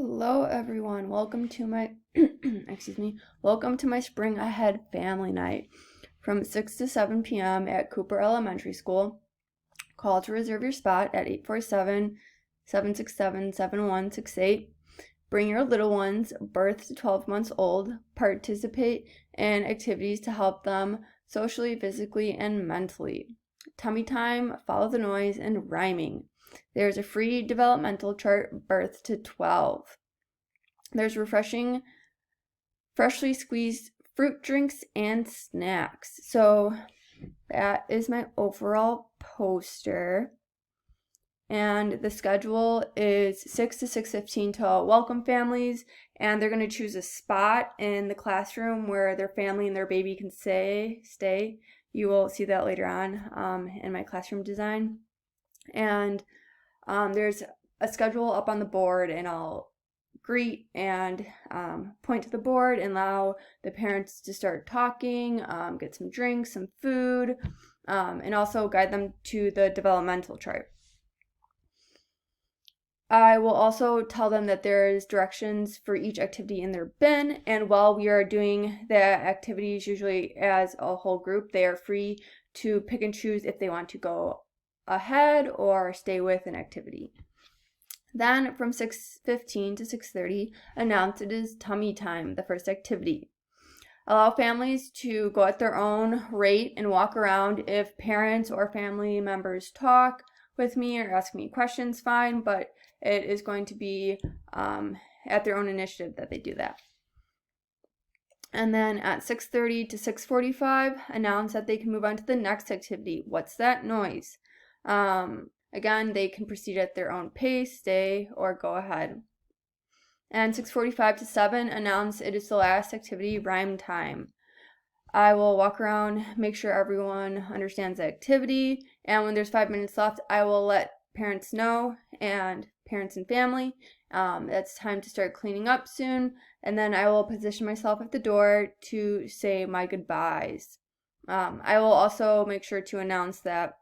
Hello everyone. Welcome to my Welcome to my Spring Ahead Family Night from 6 to 7 p.m. at Cooper Elementary School. Call to reserve your spot at 847-767-7168. Bring your little ones, birth to 12 months old. Participate in activities to help them socially, physically, and mentally. Tummy time, follow the noise, and rhyming. There's a free developmental chart, birth to 12. There's refreshing, freshly squeezed fruit drinks and snacks. So that is my overall poster. And the schedule is 6 to 6:15 to welcome families, and they're going to choose a spot in the classroom where their family and their baby can stay. You will see that later on in my classroom design. And there's a schedule up on the board, and I'll greet and point to the board and allow the parents to start talking, get some drinks, some food, and also guide them to the developmental chart. I will also tell them that there's directions for each activity in their bin, and while we are doing the activities, usually as a whole group, they are free to pick and choose if they want to go ahead or stay with an activity. Then from 6:15 to 6:30, announce it is tummy time, the first activity. Allow families to go at their own rate and walk around. If parents or family members talk with me or ask me questions, fine, but it is going to be at their own initiative that they do that. And then at 6:30 to 6:45, announce that they can move on to the next activity. What's that noise? Again, they can proceed at their own pace, stay, or go ahead. And 6:45 to 7, announce it is the last activity, rhyme time. I will walk around, make sure everyone understands the activity, and when there's 5 minutes left, I will let parents know, and parents and family, it's time to start cleaning up soon, and then I will position myself at the door to say my goodbyes. I will also make sure to announce that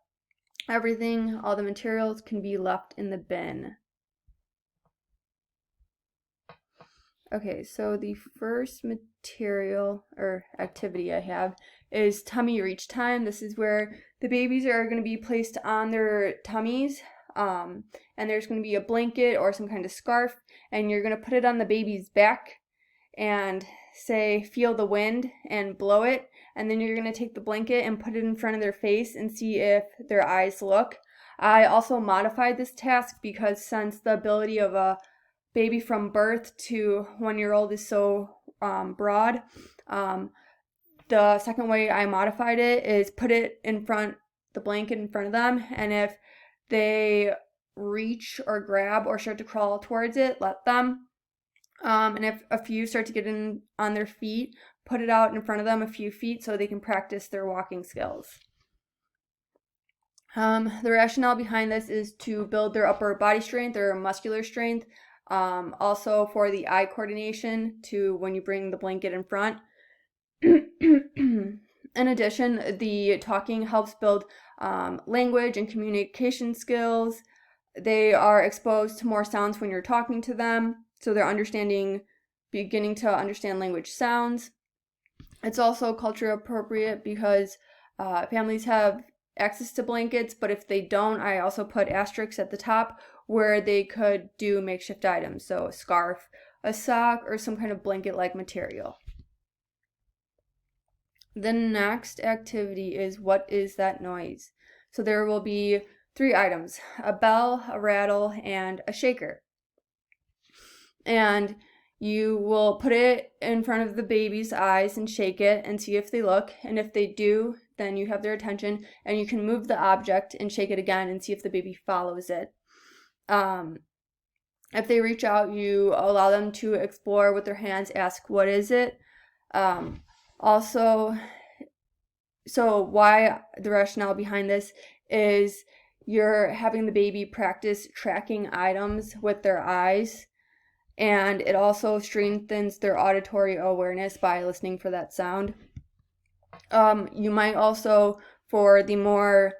everything, all the materials can be left in the bin. Okay, so the first material or activity I have is tummy reach time. This is where the babies are going to be placed on their tummies, and there's going to be a blanket or some kind of scarf, and you're going to put it on the baby's back and say, feel the wind, and blow it, and then you're going to take the blanket and put it in front of their face and see if their eyes look. I also modified this task because since the ability of a baby from birth to 1 year old is so broad, the second way I modified it is put it in front, the blanket in front of them, and if they reach or grab or start to crawl towards it, let them. And if a few start to get in on their feet, put it out in front of them a few feet so they can practice their walking skills. The rationale behind this is to build their upper body strength, their muscular strength, also for the eye coordination to when you bring the blanket in front. In addition, the talking helps build language and communication skills. They are exposed to more sounds when you're talking to them, so they're beginning to understand language sounds. It's also culture appropriate because families have access to blankets, but if they don't, I also put asterisks at the top where they could do makeshift items, so a scarf, a sock, or some kind of blanket-like material. The next activity is what is that noise? So there will be 3 items, a bell, a rattle, and a shaker. And you will put it in front of the baby's eyes and shake it and see if they look. And if they do, then you have their attention and you can move the object and shake it again and see if the baby follows it. If they reach out, you allow them to explore with their hands, ask, what is it? Also, so why the rationale behind this is you're having the baby practice tracking items with their eyes, and it also strengthens their auditory awareness by listening for that sound. You might also, for the more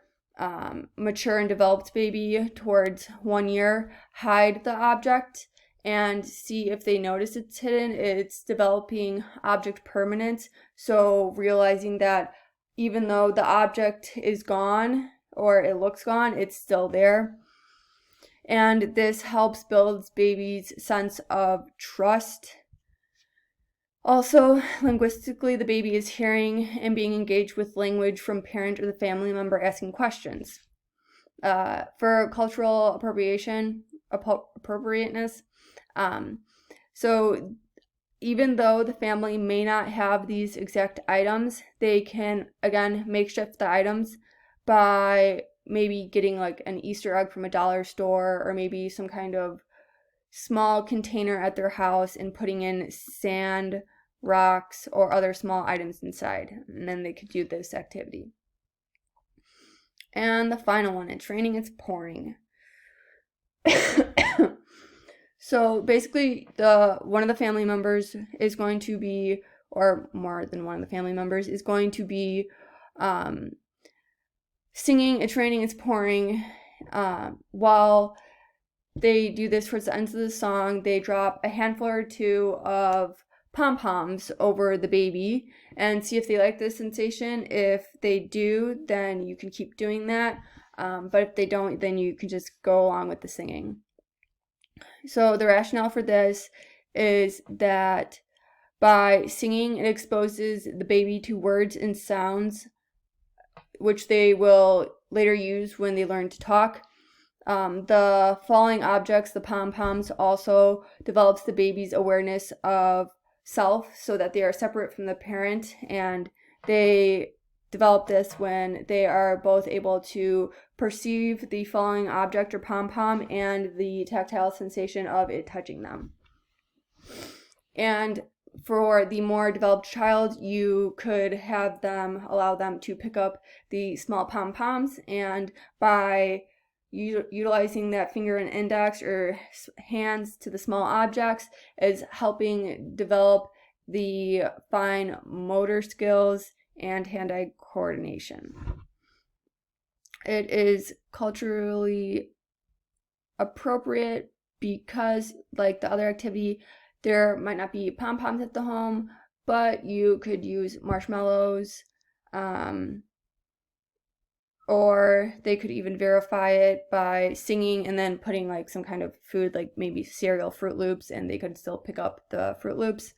mature and developed baby towards 1 year, hide the object and see if they notice it's hidden. It's developing object permanence, so realizing that even though the object is gone or it looks gone, it's still there. And this helps build baby's sense of trust. Also, linguistically, the baby is hearing and being engaged with language from parent or the family member asking questions. For cultural appropriateness, so even though the family may not have these exact items, they can, again, makeshift the items by maybe getting like an Easter egg from a dollar store, or maybe some kind of small container at their house and putting in sand, rocks, or other small items inside. And then they could do this activity. And the final one, it's raining, it's pouring. So basically, one of the family members is going to be, or more than one of the family members, is going to be singing "It's Raining, It's Pouring." While they do this towards the end of the song, they drop a handful or two of pom-poms over the baby and see if they like the sensation. If they do, then you can keep doing that. But if they don't, then you can just go along with the singing. So the rationale for this is that by singing, it exposes the baby to words and sounds which they will later use when they learn to talk. The falling objects, the pom-poms, also develops the baby's awareness of self so that they are separate from the parent, and they develop this when they are both able to perceive the falling object or pom-pom and the tactile sensation of it touching them. And for the more developed child, you could allow them to pick up the small pom-poms, and by utilizing that finger and index or hands to the small objects is helping develop the fine motor skills and hand-eye coordination. It is culturally appropriate because, like the other activity, there might not be pom-poms at the home, but you could use marshmallows, or they could even verify it by singing and then putting like some kind of food, like maybe cereal, Fruit Loops, and they could still pick up the Fruit Loops.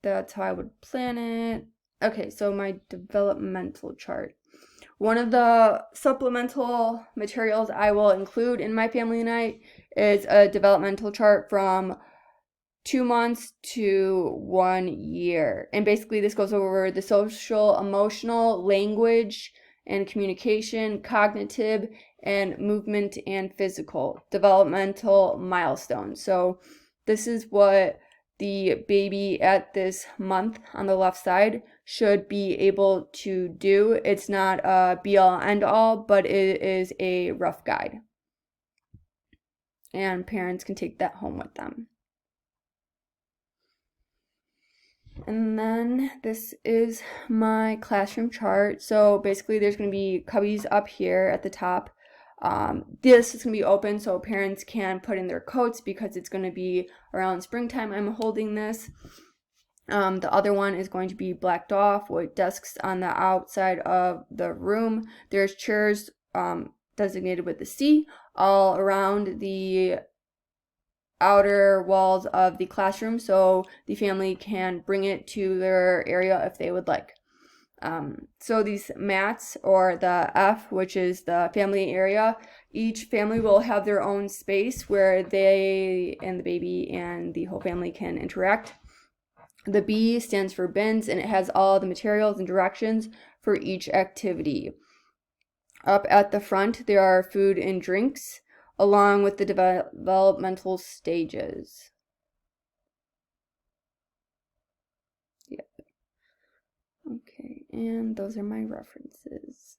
That's how I would plan it. Okay, so my developmental chart. One of the supplemental materials I will include in my family night is a developmental chart from 2 months to 1 year. And basically this goes over the social, emotional, language and communication, cognitive, and movement and physical developmental milestones. So this is what the baby at this month on the left side should be able to do. It's not a be-all, end-all, but it is a rough guide. And parents can take that home with them. And then this is my classroom chart. So basically there's going to be cubbies up here at the top. This is going to be open so parents can put in their coats because it's going to be around springtime I'm holding this. The other one is going to be blacked off with desks on the outside of the room. There's chairs designated with the C all around the outer walls of the classroom so the family can bring it to their area if they would like. So these mats, or the F, which is the family area, each family will have their own space where they and the baby and the whole family can interact. The B stands for bins, and it has all the materials and directions for each activity. Up at the front, there are food and drinks, along with the developmental stages. Yep. Okay, and those are my references.